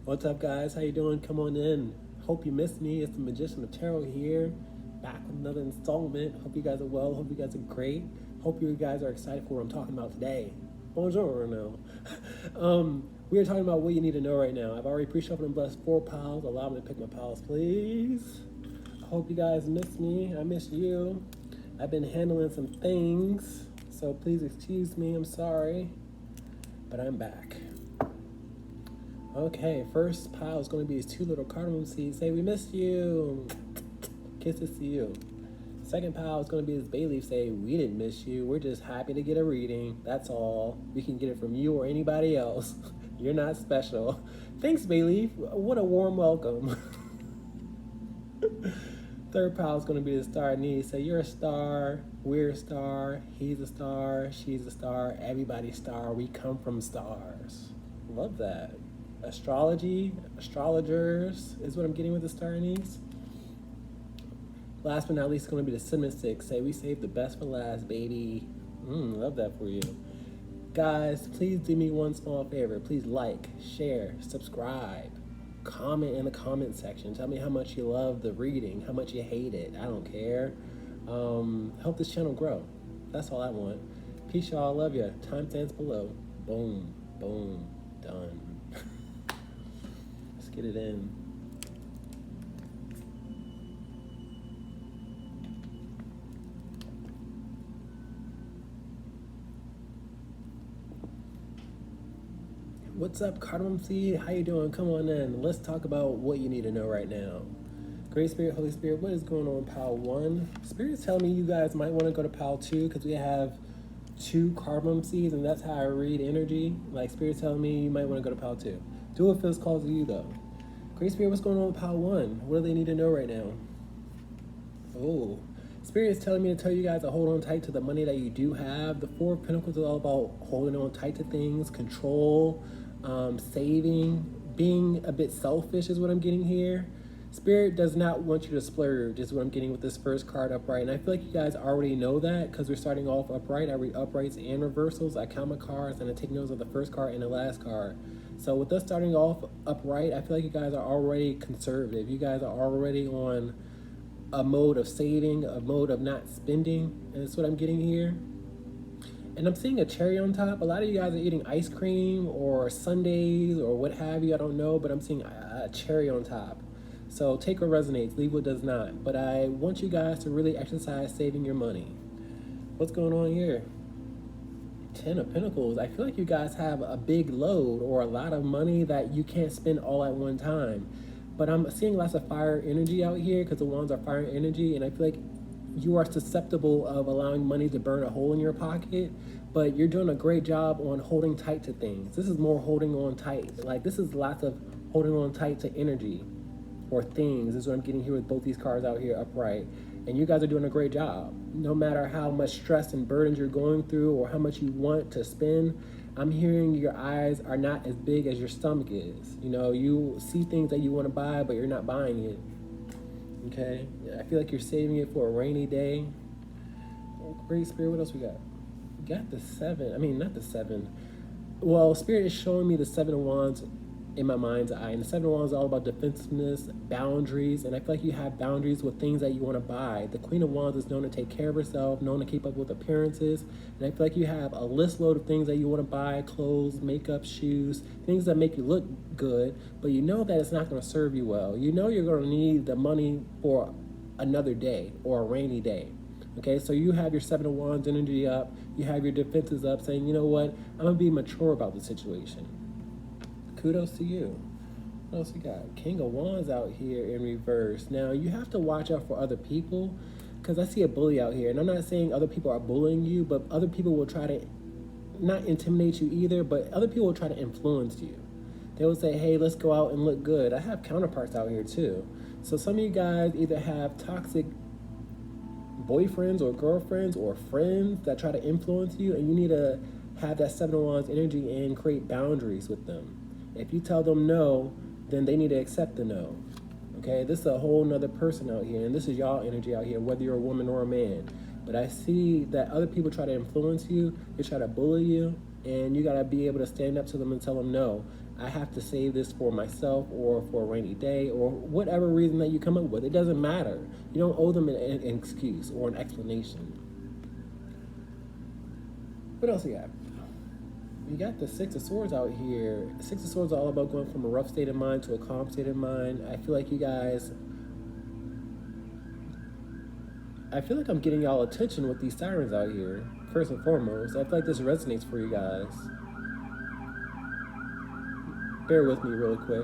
What's up, guys? How you doing? Come on in. Hope you missed me. It's the Magician of Tarot here, back with another installment. Hope you guys are well. Hope you guys are great. Hope you guys are excited for what I'm talking about today. Bonjour, now. We are talking about what you need to know right now. I've already pre-shuffled and blessed 4 piles. Allow me to pick my piles, please. I hope you guys miss me. I miss you. I've been handling some things, so please excuse me. I'm sorry, but I'm back. Okay, first pile is going to be these 2 little cardamom seeds. Say, we missed you. Kisses to you. Second pile is going to be this bay leaf. Say, we didn't miss you. We're just happy to get a reading. That's all. We can get it from you or anybody else. You're not special. Thanks, bay leaf. What a warm welcome. Third pile is going to be the star ANISE. Say, you're a star. We're a star. He's a star. She's a star. Everybody's star. We come from stars. Love that. Astrology, astrologers is what I'm getting with the star ANISE. Last but not least, it's going to be the cinnamon stick. Say, we saved the best for last, baby. Love that for you. Guys, please do me one small favor. Please like, share, subscribe, comment in the comment section. Tell me how much you love the reading, how much you hate it. I don't care. Help this channel grow. That's all I want. Peace, y'all. Love ya. Timestamps below. Boom, boom, done. Get it in. What's up, cardamom seed? How you doing? Come on in. Let's talk about what you need to know right now. Great Spirit, Holy Spirit, what is going on in pile 1? Spirit's telling me you guys might want to go to pile 2 because we have 2 cardamom seeds, and that's how I read energy. Like, Spirit's telling me you might want to go to pile 2. Do what feels called to you, though. Great Spirit, what's going on with pile 1? What do they need to know right now? Oh, Spirit is telling me to tell you guys to hold on tight to the money that you do have. The 4 of Pentacles is all about holding on tight to things, control, saving, being a bit selfish is what I'm getting here. Spirit does not want you to splurge is what I'm getting with this first card upright. And I feel like you guys already know that because we're starting off upright. I read uprights and reversals. I count my cards and I take notes of the first card and the last card. So with us starting off upright, I feel like you guys are already conservative. You guys are already on a mode of saving, a mode of not spending, and that's what I'm getting here. And I'm seeing a cherry on top. A lot of you guys are eating ice cream or sundaes or what have you, I don't know, but I'm seeing a cherry on top. So take what resonates, leave what does not. But I want you guys to really exercise saving your money. What's going on here? 10 of Pentacles. I feel like you guys have a big load or a lot of money that you can't spend all at one time. But I'm seeing lots of fire energy out here because the wands are fire energy, and I feel like you are susceptible of allowing money to burn a hole in your pocket, but you're doing a great job on holding tight to things. This is more holding on tight. Like, this is lots of holding on tight to energy or things. This is what I'm getting here with both these cards out here upright. And you guys are doing a great job. No matter how much stress and burdens you're going through or how much you want to spend, I'm hearing your eyes are not as big as your stomach is. You know, you see things that you want to buy, but you're not buying it. Okay? I feel like you're saving it for a rainy day. Great Spirit, what else we got? We got the 7. I mean, not the 7. Well, Spirit is showing me the 7 of Wands in my mind's eye. And the 7 of Wands is all about defensiveness, boundaries, and I feel like you have boundaries with things that you want to buy. The Queen of Wands is known to take care of herself, known to keep up with appearances, and I feel like you have a list load of things that you want to buy: clothes, makeup, shoes, things that make you look good, but you know that it's not going to serve you well. You know you're going to need the money for another day or a rainy day. Okay, so you have your 7 of Wands energy up, you have your defenses up, saying, you know what, I'm going to be mature about the situation. Kudos to you. What else we got? King of Wands out here in reverse. Now, you have to watch out for other people because I see a bully out here. And I'm not saying other people are bullying you, but other people will try to not intimidate you either, but other people will try to influence you. They will say, hey, let's go out and look good. I have counterparts out here too. So some of you guys either have toxic boyfriends or girlfriends or friends that try to influence you, and you need to have that 7 of Wands energy and create boundaries with them. If you tell them no, then they need to accept the no. Okay, this is a whole nother person out here, and this is y'all energy out here, whether you're a woman or a man. But I see that other people try to influence you, they try to bully you, and you gotta be able to stand up to them and tell them no. I have to save this for myself or for a rainy day or whatever reason that you come up with. It doesn't matter. You don't owe them an excuse or an explanation. What else you got? You got the Six of Swords out here. Six of Swords is all about going from a rough state of mind to a calm state of mind. I feel like I'm getting y'all attention with these sirens out here, first and foremost. I feel like this resonates for you guys. Bear with me really quick.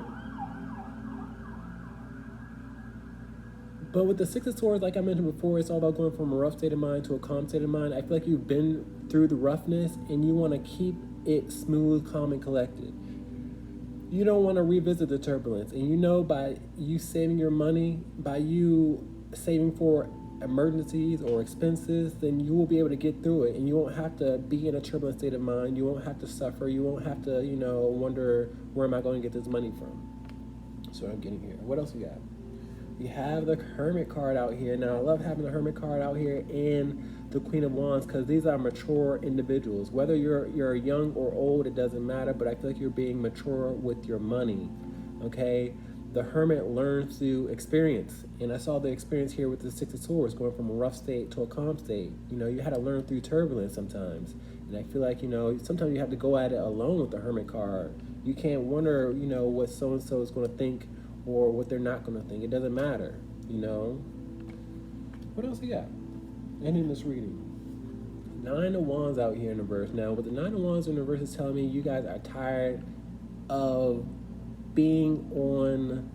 But with the Six of Swords, like I mentioned before, it's all about going from a rough state of mind to a calm state of mind. I feel like you've been through the roughness and you want to keep it smooth, calm, and collected. You don't want to revisit the turbulence. And you know, by you saving your money, by you saving for emergencies or expenses, then you will be able to get through it and you won't have to be in a turbulent state of mind. You won't have to suffer. You won't have to, wonder, where am I going to get this money from? So I'm getting here. What else we got? We have the Hermit card out here. Now, I love having the Hermit card out here and the Queen of Wands because these are mature individuals. Whether you're young or old, it doesn't matter, but I feel like you're being mature with your money, okay? The Hermit learns through experience, and I saw the experience here with the Six of Swords, going from a rough state to a calm state. You had to learn through turbulence sometimes, and I feel like, sometimes you have to go at it alone with the Hermit card. You can't wonder, what so-and-so is going to think or what they're not going to think. It doesn't matter, What else we got? Ending this reading. Nine of Wands out here in the verse. Now, with the Nine of Wands in the verse, is telling me you guys are tired of being on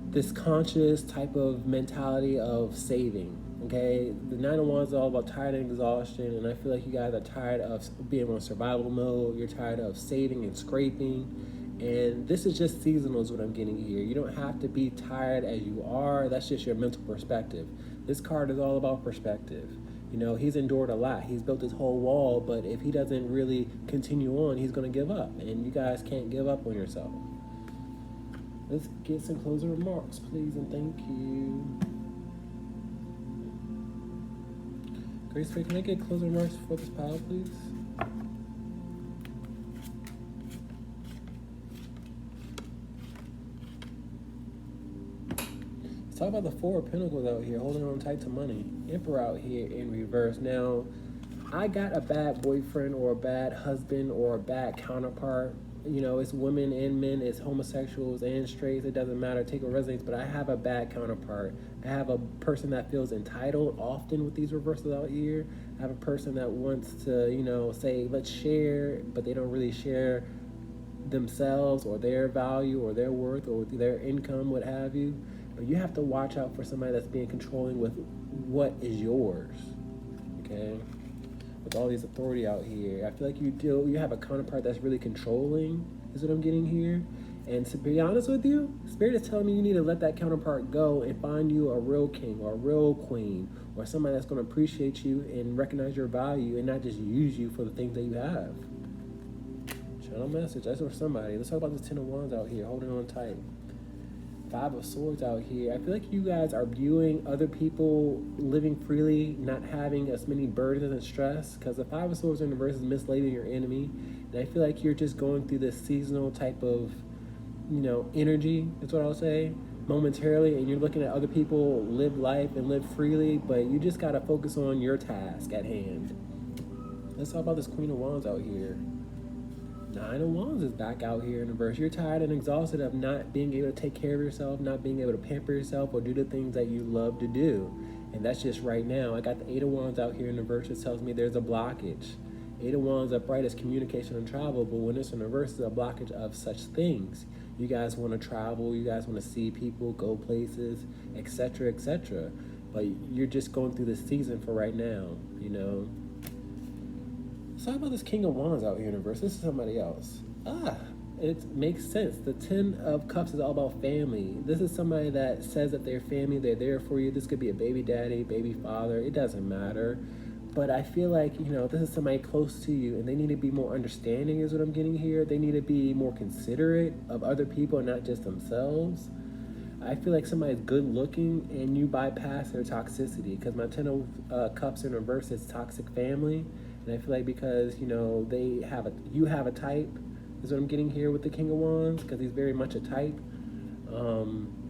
this conscious type of mentality of saving, okay? The Nine of Wands is all about tired and exhaustion, and I feel like you guys are tired of being on survival mode. You're tired of saving and scraping. And this is just seasonal is what I'm getting here. You don't have to be tired as you are. That's just your mental perspective. This card is all about perspective. He's endured a lot. He's built his whole wall, but if he doesn't really continue on, he's going to give up. And you guys can't give up on yourself. Let's get some closing remarks, please, and thank you. Grace, can I get closing remarks for this pile, please? Talk about the Four of Pentacles out here, holding on tight to money. Emperor out here in reverse. Now, I got a bad boyfriend or a bad husband or a bad counterpart. It's women and men, it's homosexuals and straights. It doesn't matter, take what resonates, but I have a bad counterpart. I have a person that feels entitled often with these reversals out here. I have a person that wants to, say, let's share, but they don't really share themselves or their value or their worth or their income, what have you. But you have to watch out for somebody that's being controlling with what is yours, okay? With all these authority out here, I feel like you have a counterpart that's really controlling, is what I'm getting here. And to be honest with you, Spirit is telling me you need to let that counterpart go and find you a real king or a real queen or somebody that's going to appreciate you and recognize your value and not just use you for the things that you have. Channel message, that's for somebody. Let's talk about this Ten of Wands out here, holding on tight. Five of Swords out here. I feel like you guys are viewing other people living freely, not having as many burdens and stress, because the Five of Swords in reverse is mislabeling your enemy. And I feel like you're just going through this seasonal type of, energy, is what I'll say, momentarily, and you're looking at other people live life and live freely, but you just got to focus on your task at hand. Let's talk about this Queen of Wands out here. Nine of Wands is back out here in the verse. You're tired and exhausted of not being able to take care of yourself, not being able to pamper yourself or do the things that you love to do. And that's just right now. I got the Eight of Wands out here in the verse. It tells me there's a blockage. Eight of Wands upright is communication and travel, but when it's in reverse, it's a blockage of such things. You guys want to travel, you guys want to see people, go places, etc., etc. But you're just going through this season for right now, Let's talk about this King of Wands out here in the verse. This is somebody else. It makes sense. The Ten of Cups is all about family. This is somebody that says that they're family, they're there for you. This could be a baby daddy, baby father. It doesn't matter. But I feel like, this is somebody close to you, and they need to be more understanding is what I'm getting here. They need to be more considerate of other people and not just themselves. I feel like somebody's good looking and you bypass their toxicity, because my Ten of Cups in reverse is toxic family. And I feel like because, you have a type, is what I'm getting here with the King of Wands, because he's very much a type.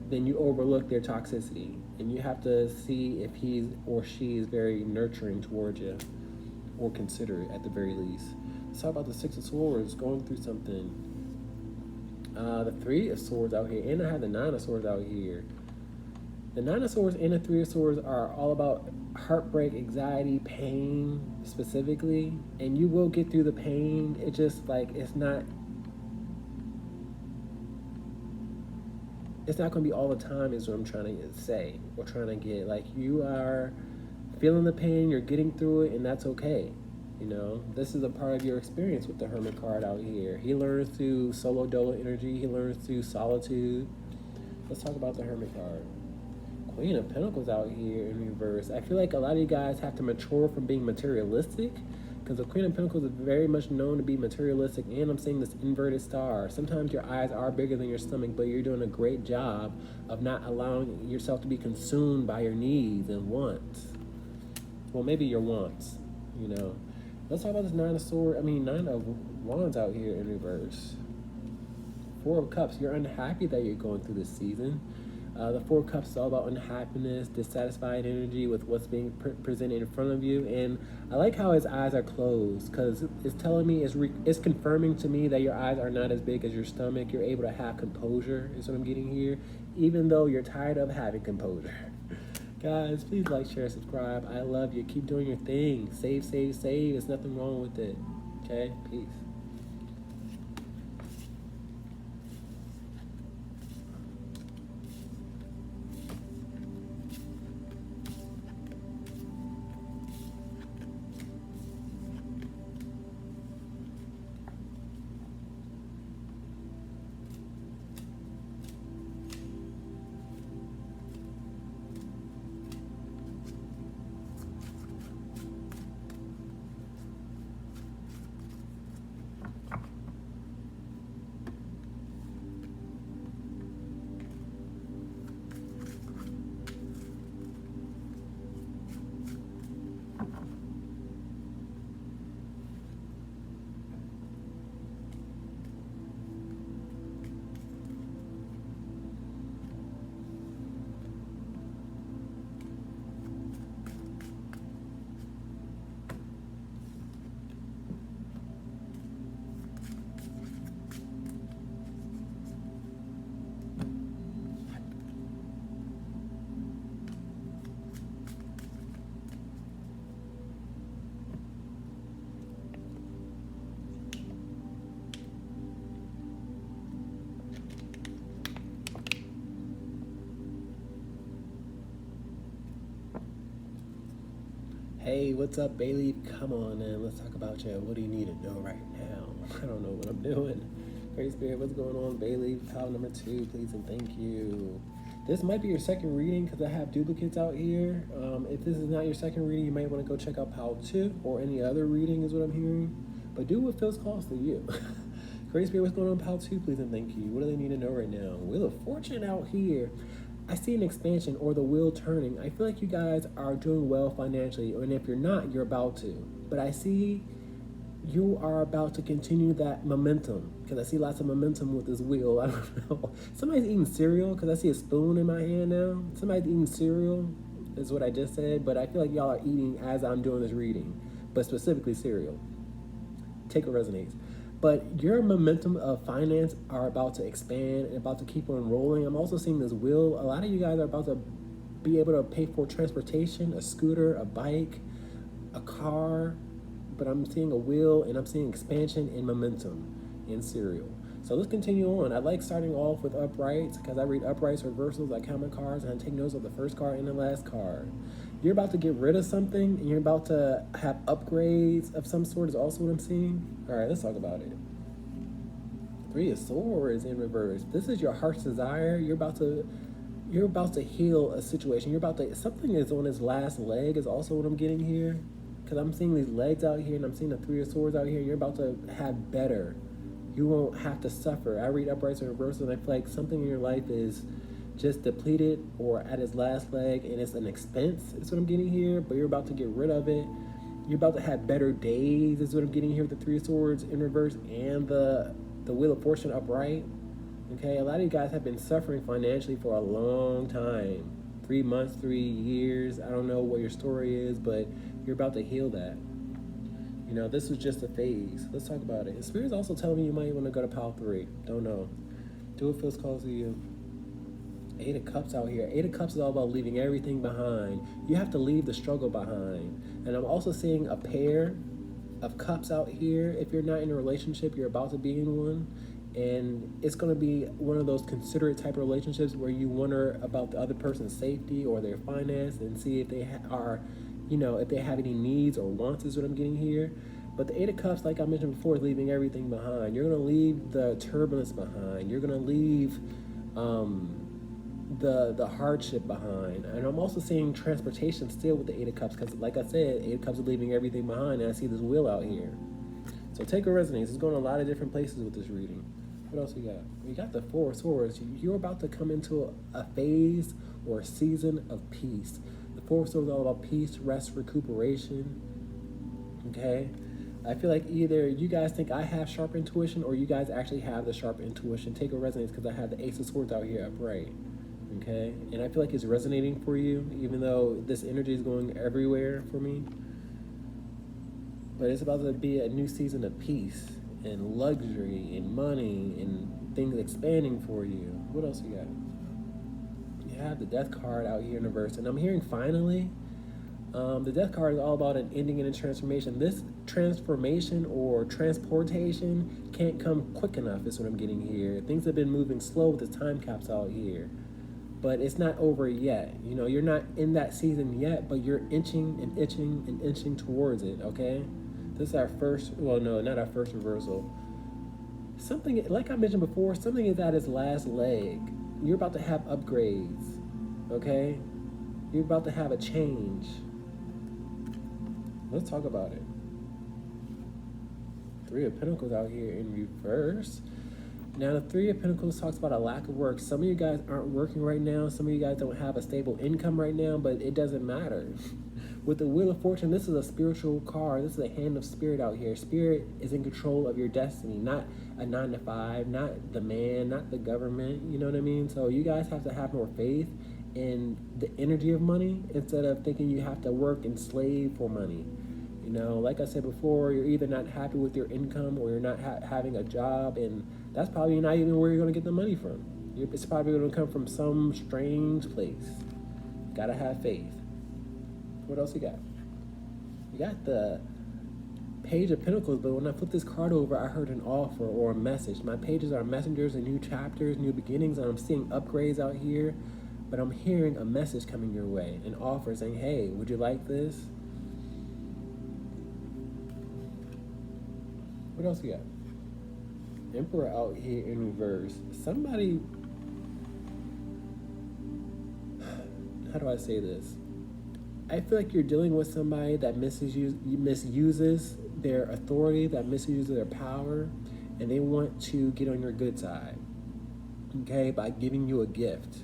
Then you overlook their toxicity, and you have to see if he or she is very nurturing towards you, or considerate at the very least. Let's talk about the Six of Swords, going through something. The Three of Swords out here, and I have the Nine of Swords out here. The Nine of Swords and the Three of Swords are all about heartbreak, anxiety, pain specifically, and you will get through the pain. It's just like it's not going to be all the time is what I'm trying to say, or trying to get. Like, you are feeling the pain, you're getting through it, and that's okay. You know, this is a part of your experience with the Hermit card out here. He learns through solo dolo energy. He learns through solitude. Let's talk about the Hermit card. Queen of Pentacles out here in reverse. I feel like a lot of you guys have to mature from being materialistic, because the Queen of Pentacles is very much known to be materialistic, and I'm seeing this inverted star. Sometimes your eyes are bigger than your stomach, but you're doing a great job of not allowing yourself to be consumed by your needs and wants. Well, maybe your wants, you know. Let's talk about this Nine of Wands out here in reverse. Four of Cups. You're unhappy that you're going through this season. The Four of Cups is all about unhappiness, dissatisfied energy with what's being presented in front of you. And I like how his eyes are closed, because it's telling me, it's confirming to me that your eyes are not as big as your stomach. You're able to have composure, is what I'm getting here, even though you're tired of having composure. Guys, please like, share, subscribe. I love you. Keep doing your thing. Save, save, save. There's nothing wrong with it. Okay? Peace. Hey, what's up, Bailey? Come on, man. Let's talk about you. What do you need to know right now? I don't know what I'm doing. Great Spirit, what's going on, Bailey? Pile number 2, please and thank you. This might be your second reading, because I have duplicates out here. If this is not your second reading, you might want to go check out pile 2 or any other reading, is what I'm hearing. But do what feels close to you. Great Spirit, what's going on, pile 2, please and thank you. What do they need to know right now? Wheel of Fortune out here. I see an expansion, or the wheel turning. I feel like you guys are doing well financially, and if you're not, you're about to. But I see you are about to continue that momentum, because I see lots of momentum with this wheel. I don't know. Somebody's eating cereal, because I see a spoon in my hand now. Somebody's eating cereal, is what I just said, but I feel like y'all are eating as I'm doing this reading, but specifically cereal. Take what resonates. But your momentum of finance are about to expand and about to keep on rolling. I'm also seeing this wheel. A lot of you guys are about to be able to pay for transportation, a scooter, a bike, a car. But I'm seeing a wheel, and I'm seeing expansion and momentum in cereal. So let's continue on. I like starting off with uprights, because I read uprights, reversals, I count my cards, and I take notes of the first card and the last card. You're about to get rid of something, and you're about to have upgrades of some sort is also what I'm seeing. All right, let's talk about it. Three of Swords in reverse. This is your heart's desire. You're about to heal a situation. Something is on its last leg is also what I'm getting here. Because I'm seeing these legs out here, and I'm seeing the Three of Swords out here. You're about to have better. You won't have to suffer. I read uprights and reversals, and I feel like something in your life is just depleted or at its last leg, and it's an expense, is what I'm getting here, but you're about to get rid of it. You're about to have better days, is what I'm getting here with the Three of Swords in reverse and the the Wheel of Fortune upright. Okay, a lot of you guys have been suffering financially for a long time. 3 months, 3 years. I don't know what your story is, but you're about to heal that. You know, this was just a phase. Let's talk about it. And Spirit's also telling me you might want to go to pile 3. Don't know. Do what feels close to you. 8 of Cups out here. 8 of Cups is all about leaving everything behind. You have to leave the struggle behind. And I'm also seeing a pair of cups out here. If you're not in a relationship, you're about to be in one. And it's going to be one of those considerate type of relationships where you wonder about the other person's safety or their finance and see if they are, you know, if they have any needs or wants is what I'm getting here. But the 8 of Cups, like I mentioned before, is leaving everything behind. You're going to leave the turbulence behind. You're going to leave the hardship behind. And I'm also seeing transportation still with the 8 of Cups because, like I said, 8 of Cups is leaving everything behind, and I see this wheel out here. So take a resonance. It's going a lot of different places with this reading. What else we got? We got the 4 of Swords. You're about to come into a phase or a season of peace. The 4 of Swords is all about peace, rest, recuperation. Okay? I feel like either you guys think I have sharp intuition or you guys actually have the sharp intuition. Take a resonance because I have the Ace of Swords out here upright. Okay? And I feel like it's resonating for you, even though this energy is going everywhere for me. But it's about to be a new season of peace and luxury and money and things expanding for you. What else you got? You have the Death card out here in the verse, and I'm hearing finally. The Death card is all about an ending and a transformation. This transformation or transportation can't come quick enough is what I'm getting here. Things have been moving slow with the time caps out here. But it's not over yet. You know, you're not in that season yet, but you're inching and itching and inching towards it, okay? This is our first, well, no, not our first reversal. Something, like I mentioned before, something is at its last leg. You're about to have upgrades, okay? You're about to have a change. Let's talk about it. 3 of Pentacles out here in reverse. Now, the 3 of Pentacles talks about a lack of work. Some of you guys aren't working right now. Some of you guys don't have a stable income right now, but it doesn't matter. With the Wheel of Fortune, this is a spiritual card. This is a hand of spirit out here. Spirit is in control of your destiny, not a 9 to 5, not the man, not the government. You know what I mean? So you guys have to have more faith in the energy of money instead of thinking you have to work and slave for money. You know, like I said before, you're either not happy with your income or you're not having a job, and that's probably not even where you're going to get the money from. It's probably going to come from some strange place. Gotta have faith. What else you got? You got the Page of Pentacles, but when I flip this card over, I heard an offer or a message. My pages are messengers and new chapters, new beginnings, and I'm seeing upgrades out here, but I'm hearing a message coming your way, an offer saying, hey, would you like this? What else you got? Emperor out here in reverse. Somebody, how do I say this? I feel like you're dealing with somebody that misuses their authority, that misuses their power, and they want to get on your good side, okay, by giving you a gift,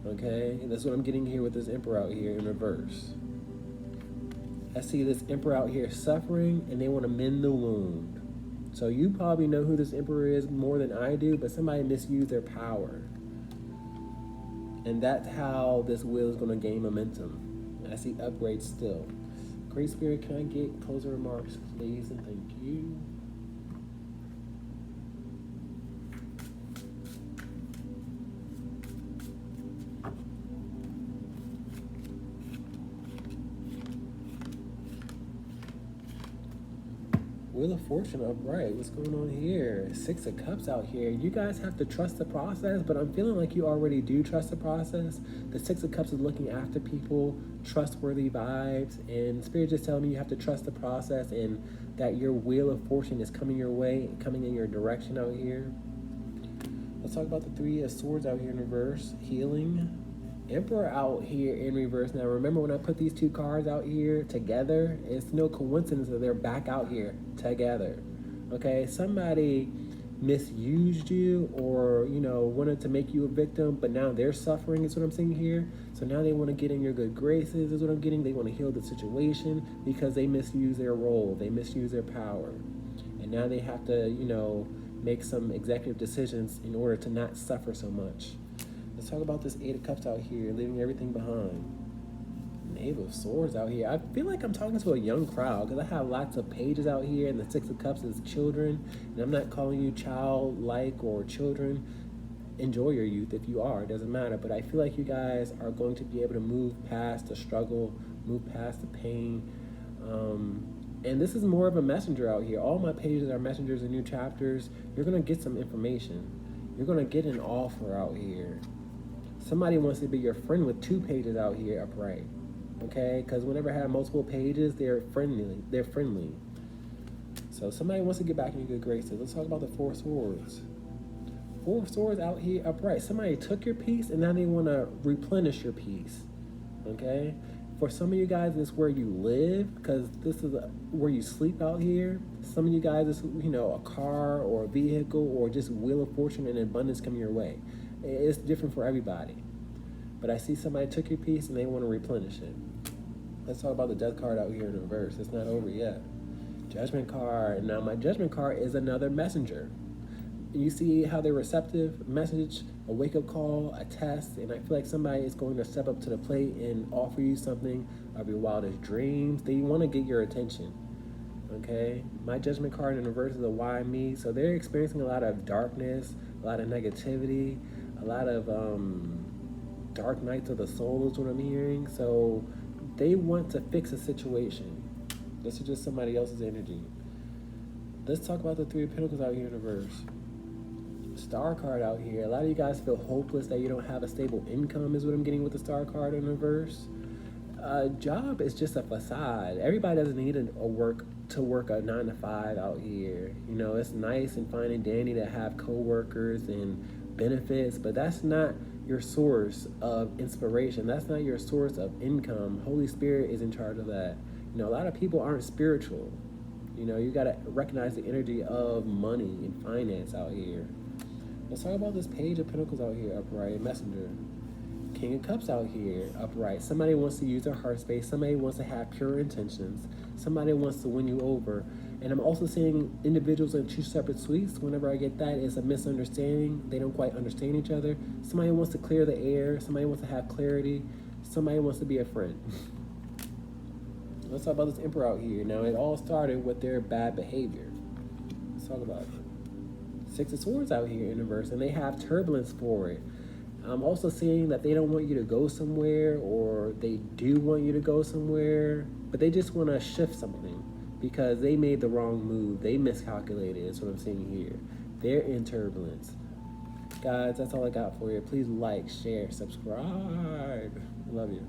okay? And that's what I'm getting here with this Emperor out here in reverse. I see this Emperor out here suffering, and they want to mend the wound. So you probably know who this Emperor is more than I do, but somebody misused their power. And that's how this wheel is going to gain momentum. I see upgrades still. Great Spirit, can I get closing remarks, please, and thank you. Wheel of Fortune upright. What's going on here? 6 of Cups out here. You guys have to trust the process, but I'm feeling like you already do trust the process. The 6 of Cups is looking after people, trustworthy vibes, and Spirit just telling me you have to trust the process and that your Wheel of Fortune is coming your way, coming in your direction out here. Let's talk about the 3 of Swords out here in reverse. Healing. Emperor out here in reverse. Now remember when I put these 2 cards out here together, it's no coincidence that they're back out here together. Okay, somebody misused you or, you know, wanted to make you a victim, but now they're suffering is what I'm seeing here. So now they want to get in your good graces is what I'm getting. They want to heal the situation because they misuse their role. They misuse their power. And now they have to, you know, make some executive decisions in order to not suffer so much. Let's talk about this Eight of Cups out here, leaving everything behind. Knave of Swords out here. I feel like I'm talking to a young crowd because I have lots of pages out here, and the Six of Cups is children. And I'm not calling you childlike or children. Enjoy your youth if you are, it doesn't matter. But I feel like you guys are going to be able to move past the struggle, move past the pain. And this is more of a messenger out here. All my pages are messengers and new chapters. You're going to get some information. You're going to get an offer out here. Somebody wants to be your friend with 2 pages out here upright. Okay? Because whenever I have multiple pages, they're friendly. They're friendly. So somebody wants to get back in your good graces. Let's talk about the Four of Swords. Four of Swords out here upright. Somebody took your piece and now they want to replenish your piece. Okay? For some of you guys, it's where you live, because this is where you sleep out here. Some of you guys, it's, a car or a vehicle or just Wheel of Fortune and abundance coming your way. It's different for everybody. But I see somebody took your piece and they want to replenish it. Let's talk about the Death card out here in reverse. It's not over yet. Judgment card. Now, my Judgment card is another messenger. You see how they're receptive, message, a wake-up call, a test, and I feel like somebody is going to step up to the plate and offer you something of your wildest dreams. They want to get your attention, okay? My Judgment card in reverse is a why me, so they're experiencing a lot of darkness, a lot of negativity, a lot of dark nights of the soul is what I'm hearing, so they want to fix a situation. This is just somebody else's energy. Let's talk about the Three of Pentacles out here in reverse. Star card out here. A lot of you guys feel hopeless that you don't have a stable income is what I'm getting with the Star card in reverse. Job is just a facade. Everybody doesn't need to work a 9 to 5 out here. It's nice and fine and dandy to have co-workers and benefits, but that's not your source of inspiration. That's not your source of income. Holy Spirit is in charge of that. A lot of people aren't spiritual. You got to recognize the energy of money and finance out here. Let's talk about this Page of Pentacles out here, upright, messenger. King of Cups out here, upright. Somebody wants to use their heart space. Somebody wants to have pure intentions. Somebody wants to win you over. And I'm also seeing individuals in 2 separate suites. Whenever I get that, it's a misunderstanding. They don't quite understand each other. Somebody wants to clear the air. Somebody wants to have clarity. Somebody wants to be a friend. Let's talk about this Emperor out here. Now, it all started with their bad behavior. Let's talk about it. Six of Swords out here in reverse, and they have turbulence for it. I'm also seeing that they don't want you to go somewhere, or they do want you to go somewhere, but they just want to shift something because they made the wrong move. They miscalculated, is what I'm seeing here. They're in turbulence. Guys, that's all I got for you. Please like, share, subscribe. Love you.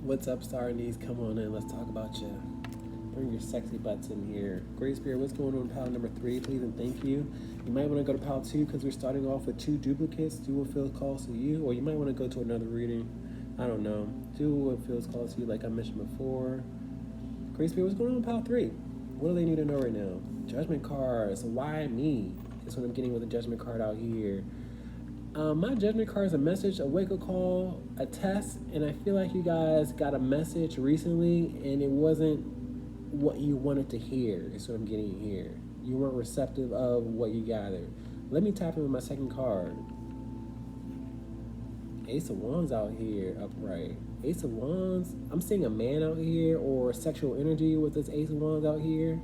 What's up, Star Knees? Come on in. Let's talk about you. Bring your sexy butts in here. Great Spirit, what's going on in pile number 3? Please and thank you. You might want to go to pile 2 because we're starting off with 2 duplicates. Do what feels calls to you, or you might want to go to another reading. I don't know. Do what feels calls to you, like I mentioned before. Great Spirit, what's going on in pile 3? What do they need to know right now? Judgment cards. Why me? That's what I'm getting with the Judgment card out here. My judgment card is a message, a wake-up call, a test, and I feel like you guys got a message recently and it wasn't what you wanted to hear, is what I'm getting here. You weren't receptive of what you gathered. Let me tap in with my second card. Ace of Wands out here, upright. Ace of Wands, I'm seeing a man out here or sexual energy with this Ace of Wands out here.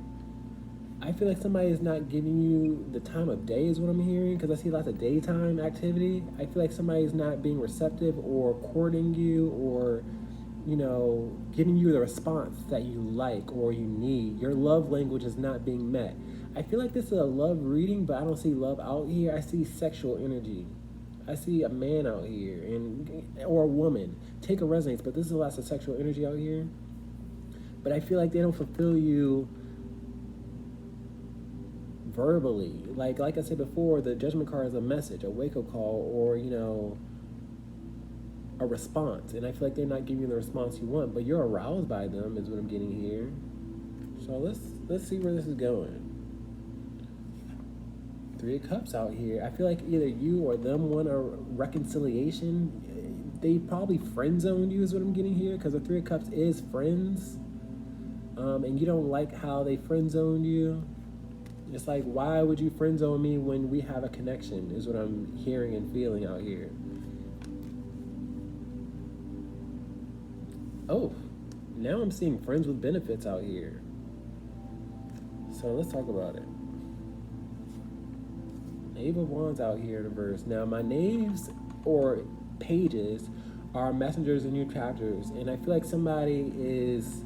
I feel like somebody is not giving you the time of day is what I'm hearing, because I see lots of daytime activity. I feel like somebody is not being receptive or courting you or, giving you the response that you like or you need. Your love language is not being met. I feel like this is a love reading, but I don't see love out here. I see sexual energy. I see a man out here or a woman. Take a resonance, but this is lots of sexual energy out here. But I feel like they don't fulfill you verbally. Like I said before, the judgment card is a message, a wake-up call, or a response. And I feel like they're not giving you the response you want, but you're aroused by them is what I'm getting here. So let's see where this is going. Three of Cups out here. I feel like either you or them want a reconciliation. They probably friend zoned you is what I'm getting here, because the Three of Cups is friends. And you don't like how they friend zoned you. It's like, why would you friend zone me when we have a connection is what I'm hearing and feeling out here. Oh, now I'm seeing friends with benefits out here. So let's talk about it. Knave of Wands out here in the verse. Now my knaves or pages are messengers in new chapters, and I feel like somebody is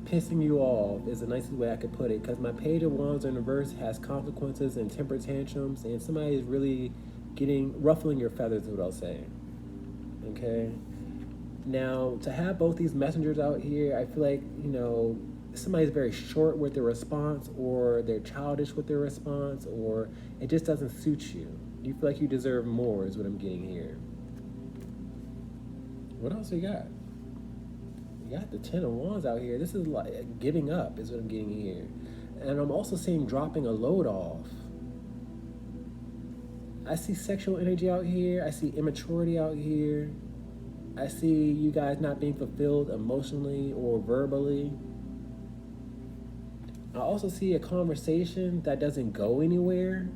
pissing you off is the nicest way I could put it, because my Page of Wands in the verse has consequences and temper tantrums, and somebody is really ruffling your feathers is what I'll say. Okay? Now, to have both these messengers out here, I feel like, somebody's very short with their response, or they're childish with their response, or it just doesn't suit you. You feel like you deserve more is what I'm getting here. What else we got? We got the Ten of Wands out here. This is like giving up is what I'm getting here. And I'm also seeing dropping a load off. I see sexual energy out here. I see immaturity out here. I see you guys not being fulfilled emotionally or verbally. I also see a conversation that doesn't go anywhere.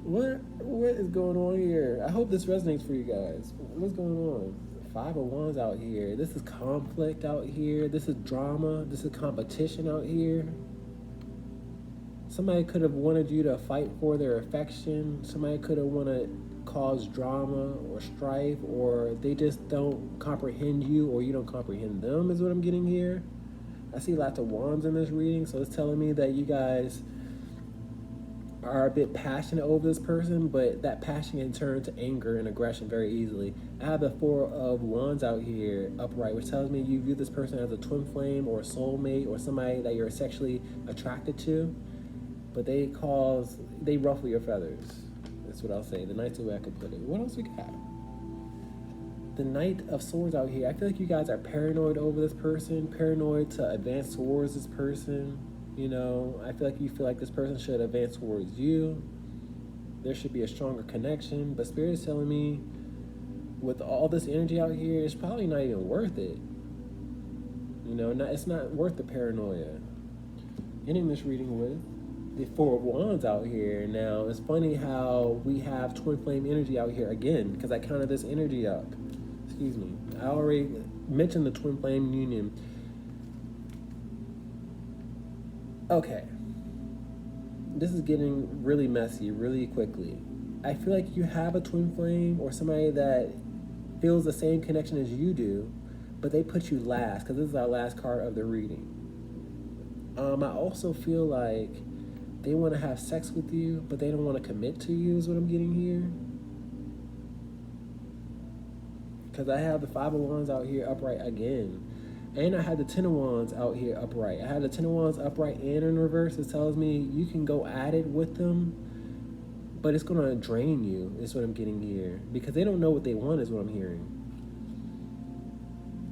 What is going on here? I hope this resonates for you guys. What's going on? Five of Wands out here. This is conflict out here. This is drama. This is competition out here. Somebody could have wanted you to fight for their affection. Somebody could have wanted to cause drama or strife, or they just don't comprehend you or you don't comprehend them is what I'm getting here. I see lots of wands in this reading, so it's telling me that you guys are a bit passionate over this person, but that passion can turn to anger and aggression very easily. I have the Four of Wands out here upright, which tells me you view this person as a twin flame or a soulmate or somebody that you're sexually attracted to, but they ruffle your feathers. That's what I'll say. The nicest way I could put it. What else we got? The Knight of Swords out here. I feel like you guys are paranoid over this person, paranoid to advance towards this person. I feel like this person should advance towards you. There should be a stronger connection, but Spirit is telling me with all this energy out here, it's probably not even worth it. It's not worth the paranoia. Ending this reading with the Four of Wands out here. Now, it's funny how we have twin flame energy out here again, because I counted this energy up. Excuse me. I already mentioned the twin flame union. Okay, this is getting really messy really quickly. I feel like you have a twin flame or somebody that feels the same connection as you do, but they put you last, because this is our last card of the reading. I also feel like they want to have sex with you, but they don't want to commit to you is what I'm getting here. Because I have the Five of Wands out here upright again. And I had the Ten of Wands out here upright. I had the Ten of Wands upright and in reverse. It tells me you can go at it with them, but it's going to drain you is what I'm getting here. Because they don't know what they want is what I'm hearing.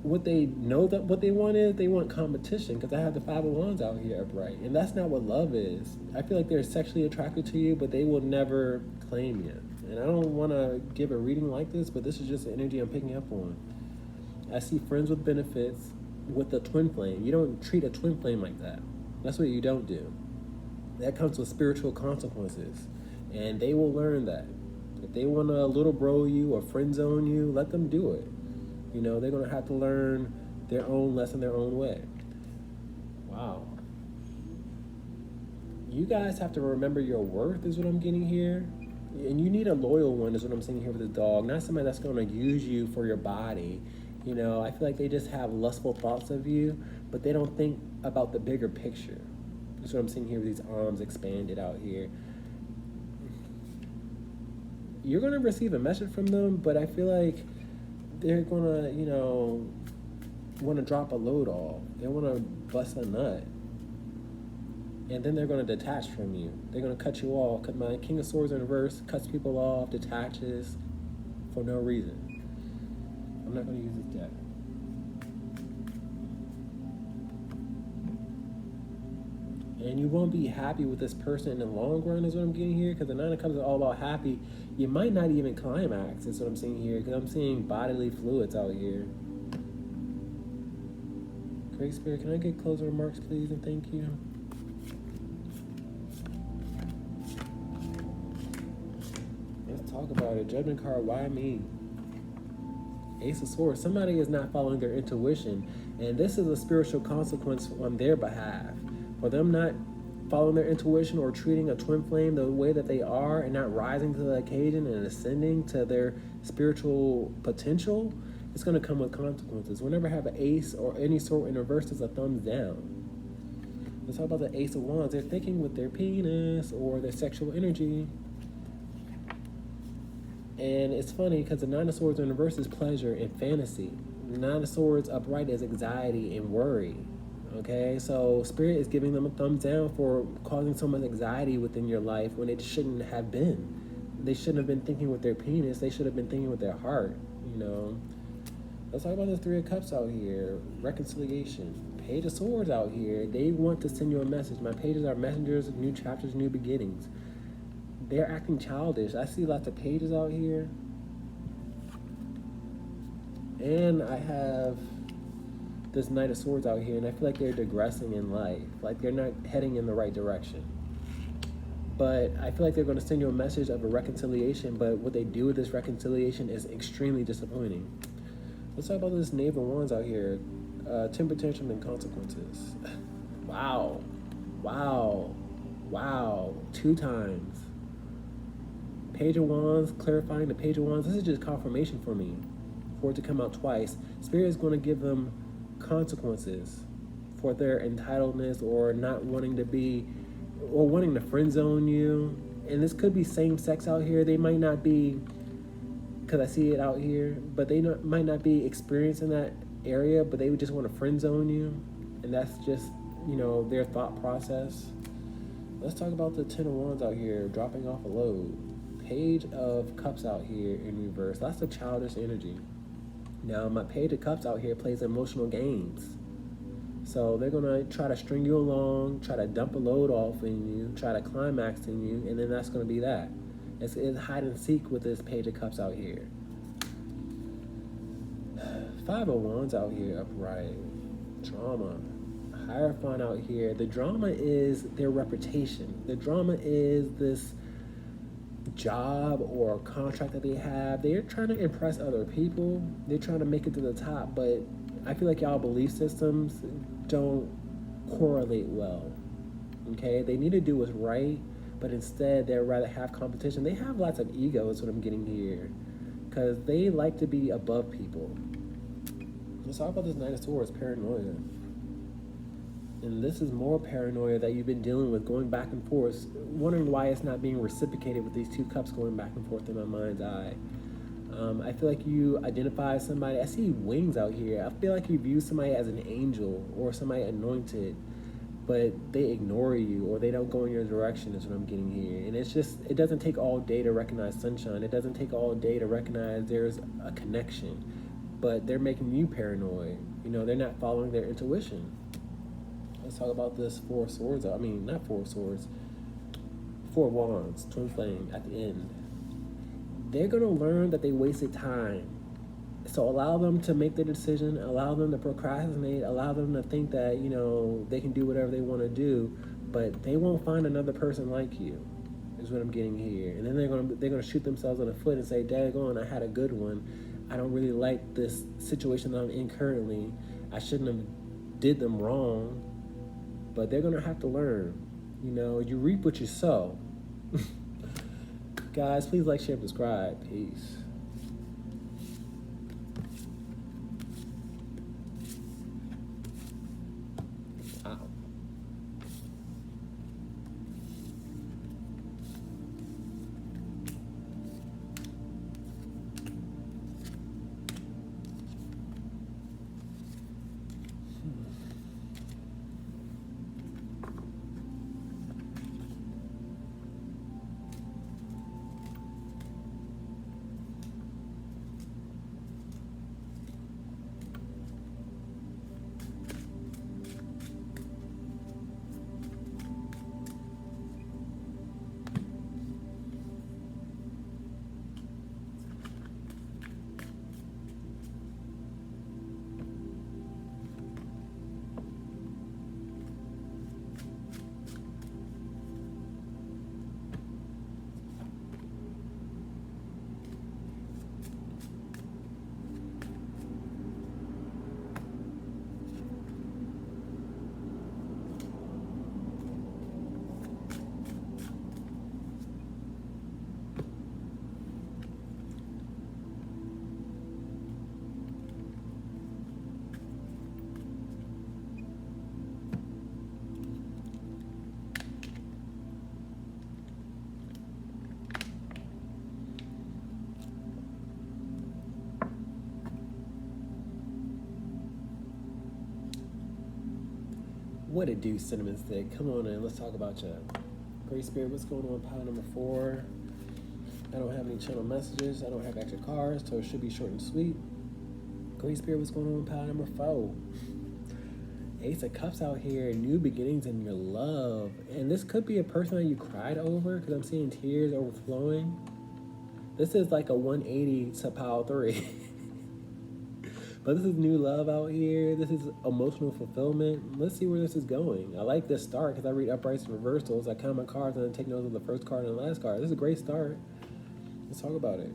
what they know that what they want is they want competition, because I have the 501s out here upright, and that's not what love is. I feel like they're sexually attracted to you, but they will never claim you. And I don't want to give a reading like this, but this is just the energy I'm picking up on. I see friends with benefits with the twin flame. You don't treat a twin flame like that. That's what you don't do. That comes with spiritual consequences, and they will learn that. If they want to little bro you or friend zone you, let them do it. You know, they're going to have to learn their own lesson their own way. Wow. You guys have to remember your worth is what I'm getting here. And you need a loyal one is what I'm seeing here with the dog. Not somebody that's going to use you for your body. You know, I feel like they just have lustful thoughts of you, but they don't think about the bigger picture. That's what I'm seeing here with these arms expanded out here. You're going to receive a message from them, but I feel like they're gonna, you know, want to drop a load off. They want to bust a nut. And then they're going to detach from you. They're going to cut you off. Because my King of Swords in reverse cuts people off, detaches for no reason. I'm not going to use this deck. And you won't be happy with this person in the long run is what I'm getting here, because the Nine of Cups is all about happy. You might not even climax is what I'm seeing here, because I'm seeing bodily fluids out here. Great Spirit, can I get closing remarks, please, and thank you? Let's talk about it. Judgment card, why me? Ace of Swords, somebody is not following their intuition, and this is a spiritual consequence on their behalf. For them not following their intuition or treating a twin flame the way that they are and not rising to the occasion and ascending to their spiritual potential, it's going to come with consequences. Whenever I have an ace or any sort in reverse, it's a thumbs down. Let's talk about the Ace of Wands. They're thinking with their penis or their sexual energy. And it's funny because the Nine of Swords in reverse is pleasure and fantasy. The Nine of Swords upright is anxiety and worry. Okay, so Spirit is giving them a thumbs down for causing so much anxiety within your life when it shouldn't have been. They shouldn't have been thinking with their penis. They should have been thinking with their heart, you know. Let's talk about the Three of Cups out here. Reconciliation. Page of Swords out here. They want to send you a message. My pages are messengers of new chapters, new beginnings. They're acting childish. I see lots of pages out here. And I have this Knight of Swords out here, and I feel like they're digressing in life. Like they're not heading in the right direction. But I feel like they're going to send you a message of a reconciliation, but what they do with this reconciliation is extremely disappointing. Let's talk about this Knave of Wands out here. Temper tantrum and consequences. Wow. Wow. Wow. 2 times. Page of Wands, clarifying the Page of Wands. This is just confirmation for me. For it to come out twice. Spirit is going to give them consequences for their entitledness or not wanting to be, or wanting to friend zone you. And this could be same sex out here. They might not be, because I see it out here, but they might not be experienced in that area, but they would just want to friend zone you. And that's just, you know, their thought process. Let's talk about the Ten of Wands out here, dropping off a load. Page of Cups out here in reverse. Lots of childish energy. Now, my Page of Cups out here plays emotional games. So they're going to try to string you along, try to dump a load off in you, try to climax in you, and then that's going to be that. It's hide and seek with this Page of Cups out here. 5 of Wands out here upright. Drama. Hierophant out here. The drama is their reputation. The drama is this job or contract that they have. They're trying to impress other people. They're trying to make it to the top, but I feel like y'all belief systems don't correlate well. Okay, they need to do what's right, but instead they'd rather have competition. They have lots of ego is what I'm getting here, because they like to be above people. Let's talk about this Knight of Swords, paranoia. And this is more paranoia that you've been dealing with, going back and forth, wondering why it's not being reciprocated with these 2 cups going back and forth in my mind's eye. I feel like you identify somebody. I see wings out here. I feel like you view somebody as an angel or somebody anointed, but they ignore you or they don't go in your direction is what I'm getting here. And it's just, it doesn't take all day to recognize sunshine. It doesn't take all day to recognize there's a connection. but they're making you paranoid. You know, they're not following their intuition. Let's talk about this Four Swords. I mean, not Four Swords. Four Wands, Twin Flame at the end. They're going to learn that they wasted time. So allow them to make their decision, allow them to procrastinate, allow them to think that, you know, they can do whatever they want to do, but they won't find another person like you, is what I'm getting here. And then they're gonna shoot themselves in the foot and say, daggone, I had a good one. I don't really like this situation that I'm in currently. I shouldn't have did them wrong. But they're gonna have to learn. You know, you reap what you sow. Guys, please like, share, subscribe. Peace. Wow. What it do, Cinnamon Stick? Come on in, let's talk about you. Great Spirit, what's going on? Pile number 4. I don't have any channel messages. I don't have extra cards, so it should be short and sweet. Great Spirit, what's going on? Pile number 4. Ace of Cups out here, new beginnings in your love. And this could be a person that you cried over, because I'm seeing tears overflowing. This is like a 180 to pile 3. But this is new love out here. This is emotional fulfillment. Let's see where this is going. I like this start because I read uprights and reversals. I count my cards and then take notes of the first card and the last card. This is a great start. Let's talk about it.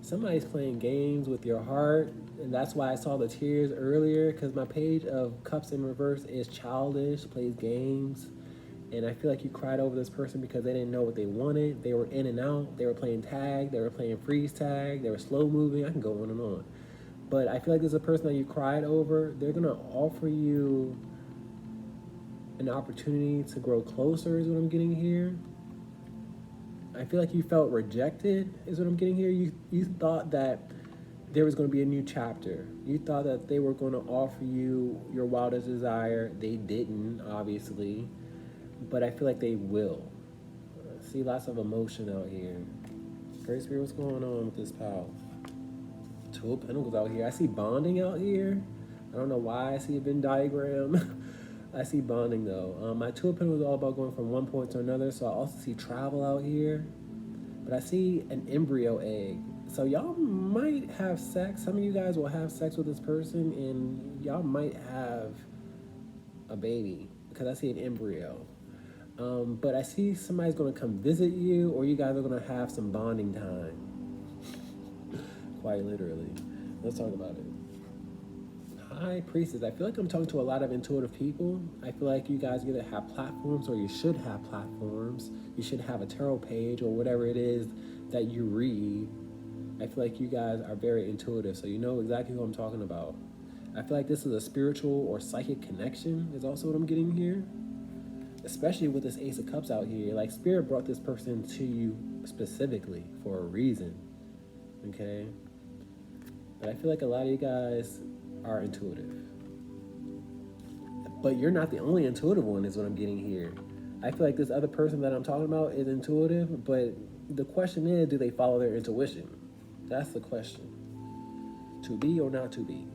Somebody's playing games with your heart, and that's why I saw the tears earlier, because my page of cups in reverse is childish, plays games. And I feel like you cried over this person because they didn't know what they wanted. They were in and out. They were playing tag. They were playing freeze tag. They were slow moving. I can go on and on. But I feel like there's a person that you cried over. They're going to offer you an opportunity to grow closer is what I'm getting here. I feel like you felt rejected is what I'm getting here. You thought that there was going to be a new chapter. You thought that they were going to offer you your wildest desire. They didn't, obviously. But I feel like they will. I see lots of emotion out here. Great Spirit, what's going on with this pal? Two of Pentacles out here. I see bonding out here. I don't know why I see a Venn diagram. I see bonding though. My Two of Pentacles is all about going from one point to another. So I also see travel out here. But I see an embryo egg. So y'all might have sex. Some of you guys will have sex with this person and y'all might have a baby because I see an embryo. But I see somebody's going to come visit you, or you guys are going to have some bonding time. Quite literally. Let's talk about it. High Priestess. I feel like I'm talking to a lot of intuitive people. I feel like you guys either have platforms or you should have platforms. You should have a tarot page or whatever it is that you read. I feel like you guys are very intuitive, so you know exactly who I'm talking about. I feel like this is a spiritual or psychic connection is also what I'm getting here. Especially with this Ace of Cups out here. Like, Spirit brought this person to you specifically for a reason. Okay? But I feel like a lot of you guys are intuitive. But you're not the only intuitive one is what I'm getting here. I feel like this other person that I'm talking about is intuitive, but the question is, do they follow their intuition? That's the question. To be or not to be?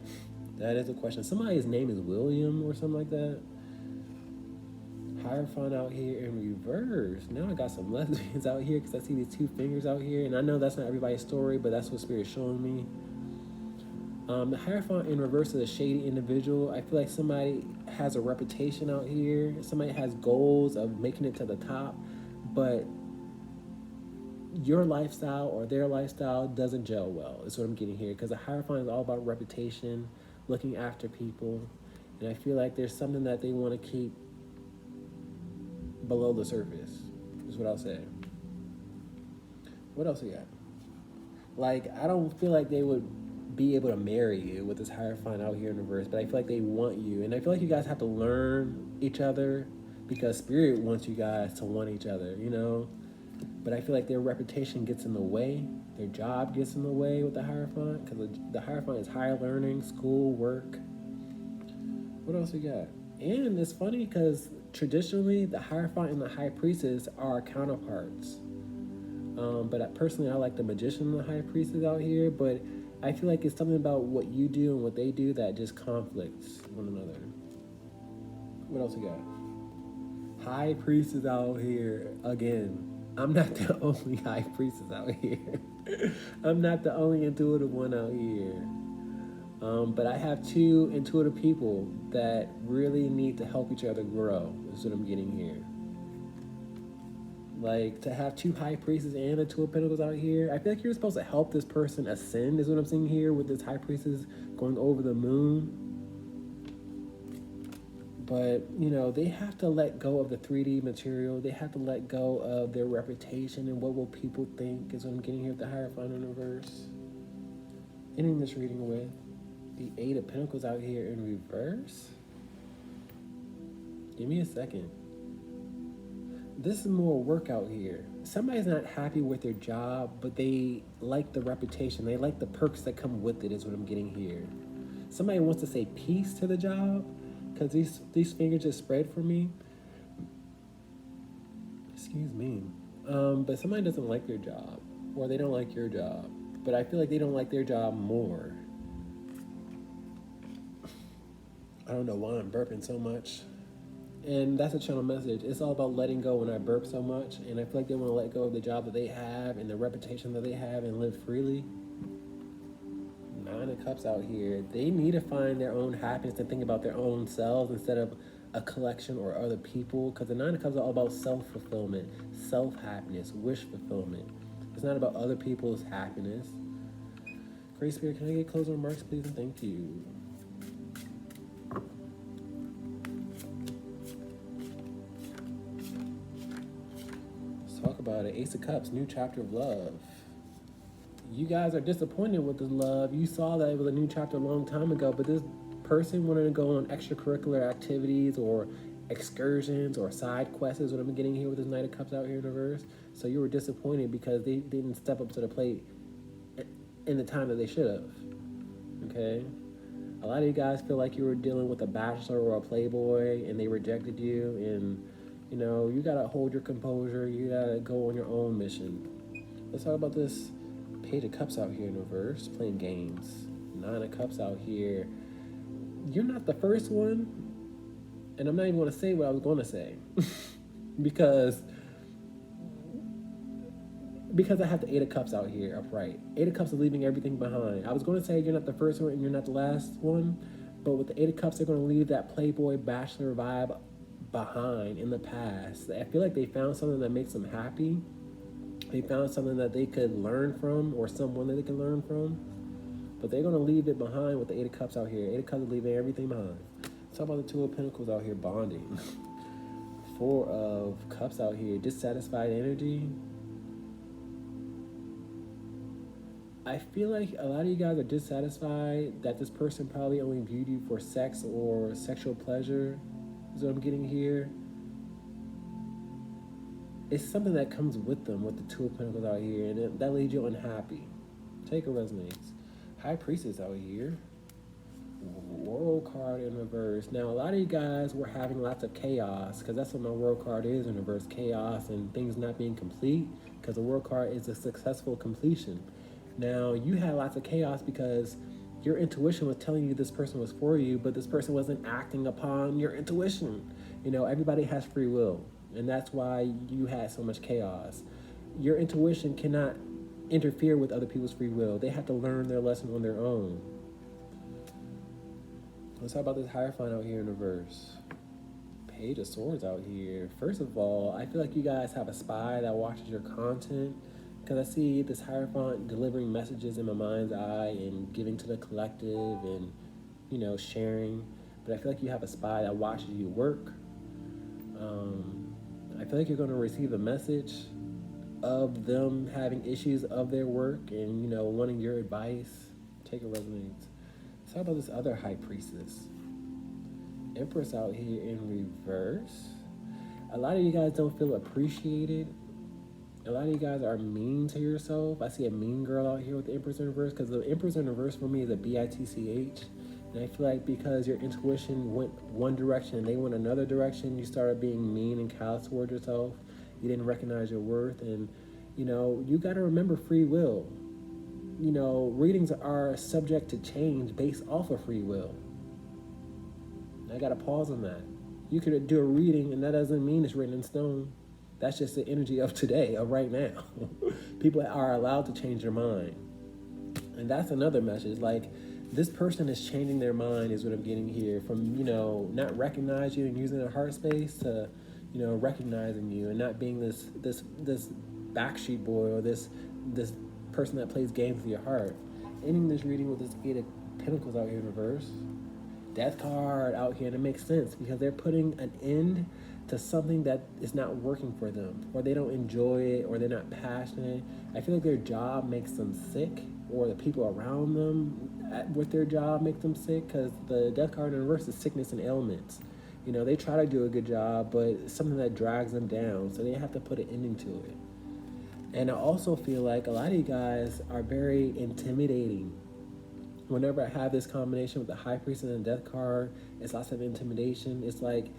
That is a question. Somebody's name is William or something like that. Hierophant out here in reverse. Now I got some lesbians out here because I see these two fingers out here. And I know that's not everybody's story, but that's what Spirit's showing me. The Hierophant in reverse is a shady individual. I feel like somebody has a reputation out here. Somebody has goals of making it to the top, but your lifestyle or their lifestyle doesn't gel well, is what I'm getting here. Because the Hierophant is all about reputation, looking after people. And I feel like there's something that they want to keep below the surface, is what I'll say. What else we got? Like, I don't feel like they would be able to marry you with this Hierophant out here in reverse, but I feel like they want you. And I feel like you guys have to learn each other because Spirit wants you guys to want each other, you know? But I feel like their reputation gets in the way. Their job gets in the way with the Hierophant because the Hierophant is higher learning, school, work. What else we got? And it's funny because traditionally, the Hierophant and the High Priestess are counterparts. But personally, I like the Magician and the High Priestess out here, but I feel like it's something about what you do and what they do that just conflicts one another. What else we got? High Priestess out here again. I'm not the only High Priestess out here. I'm not the only intuitive one out here. But I have two intuitive people that really need to help each other grow, is what I'm getting here. Like, to have two High Priestesses and a Two of Pentacles out here, I feel like you're supposed to help this person ascend, is what I'm seeing here, with this High Priestess going over the moon. But, you know, they have to let go of the 3D material. They have to let go of their reputation and what will people think, is what I'm getting here with the Hierophant in reverse. Ending this reading with the Eight of Pentacles out here in reverse. Give me a second. This is more work out here. Somebody's not happy with their job, but they like the reputation. They like the perks that come with it, is what I'm getting here. Somebody wants to say peace to the job, because these fingers just spread for me. Excuse me. But somebody doesn't like their job, or they don't like your job. But I feel like they don't like their job more. I don't know why I'm burping so much. And that's a channel message. It's all about letting go when I burp so much. And I feel like they want to let go of the job that they have and the reputation that they have and live freely. Nine of Cups out here. They need to find their own happiness and think about their own selves instead of a collection or other people. Because the Nine of Cups are all about self-fulfillment, self-happiness, wish fulfillment. It's not about other people's happiness. Great Spirit, can I get closing remarks, please? And thank you. Talk about it. Ace of Cups, new chapter of love. You guys are disappointed with this love. You saw that it was a new chapter a long time ago, but this person wanted to go on extracurricular activities or excursions or side quests, is what I'm getting here with this Knight of Cups out here in reverse. So you were disappointed because they didn't step up to the plate in the time that they should have. Okay? A lot of you guys feel like you were dealing with a bachelor or a playboy and they rejected you, and you know, you gotta hold your composure. You gotta go on your own mission. Let's talk about this Page of Cups out here in reverse, playing games. Nine of Cups out here. You're not the first one, and I'm not even gonna say what I was gonna say because I have the Eight of Cups out here upright. Eight of Cups is leaving everything behind. I was gonna say you're not the first one and you're not the last one, but with the Eight of Cups, they're gonna leave that playboy bachelor vibe behind in the past. I feel like they found something that makes them happy. They found something that they could learn from, or someone that they can learn from, but they're going to leave it behind with the Eight of Cups out here. Eight of Cups is leaving everything behind. Let's talk about the Two of Pentacles out here bonding. Four of Cups out here, dissatisfied energy. I feel like a lot of you guys are dissatisfied that this person probably only viewed you for sex or sexual pleasure, is what I'm getting here. It's something that comes with them with the Two of Pentacles out here, and that leaves you unhappy. Take a resonates. High Priestess out here. World card in reverse. Now, a lot of you guys were having lots of chaos, because that's what my World card is in reverse, chaos and things not being complete, because the World card is a successful completion. Now, you had lots of chaos because your intuition was telling you this person was for you, but this person wasn't acting upon your intuition. You know, everybody has free will, and that's why you had so much chaos. Your intuition cannot interfere with other people's free will. They have to learn their lesson on their own. Let's talk about this Hierophant out here in reverse. Page of Swords out here. First of all, I feel like you guys have a spy that watches your content, because I see this Hierophant delivering messages in my mind's eye and giving to the collective and, you know, sharing. But I feel like you have a spy that watches you work. I feel like you're going to receive a message of them having issues of their work and, you know, wanting your advice. Take it resonates. Let's talk about this other High Priestess. Empress out here in reverse. A lot of you guys don't feel appreciated. A lot of you guys are mean to yourself. I see a mean girl out here with the Empress in reverse, because the Empress in reverse for me is a bitch. And I feel like because your intuition went one direction and they went another direction, you started being mean and callous toward yourself. You didn't recognize your worth. And, you know, you got to remember free will. You know, readings are subject to change based off of free will. I got to pause on that. You could do a reading, and that doesn't mean it's written in stone. That's just the energy of today, of right now. People are allowed to change their mind. And that's another message. Like, this person is changing their mind is what I'm getting here. From, you know, not recognize you and using their heart space to, you know, recognizing you and not being this backstreet boy or this person that plays games with your heart. Ending this reading with this 8 of Pentacles out here in reverse. Death card out here, and it makes sense because they're putting an end to something that is not working for them, or they don't enjoy it, or they're not passionate. I feel like their job makes them sick, or the people around them with their job make them sick, because the Death card in reverse is sickness and ailments. You know, they try to do a good job, but it's something that drags them down, so they have to put an ending to it. And I also feel like a lot of you guys are very intimidating. Whenever I have this combination with the High Priestess and the Death card, it's lots of intimidation. It's like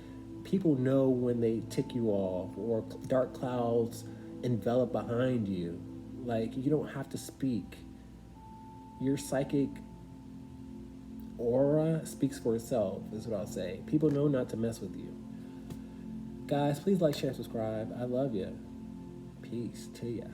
people know when they tick you off, or dark clouds envelop behind you. Like, you don't have to speak. Your psychic aura speaks for itself, is what I'll say. People know not to mess with you. Guys, please like, share, subscribe. I love you. Peace to ya.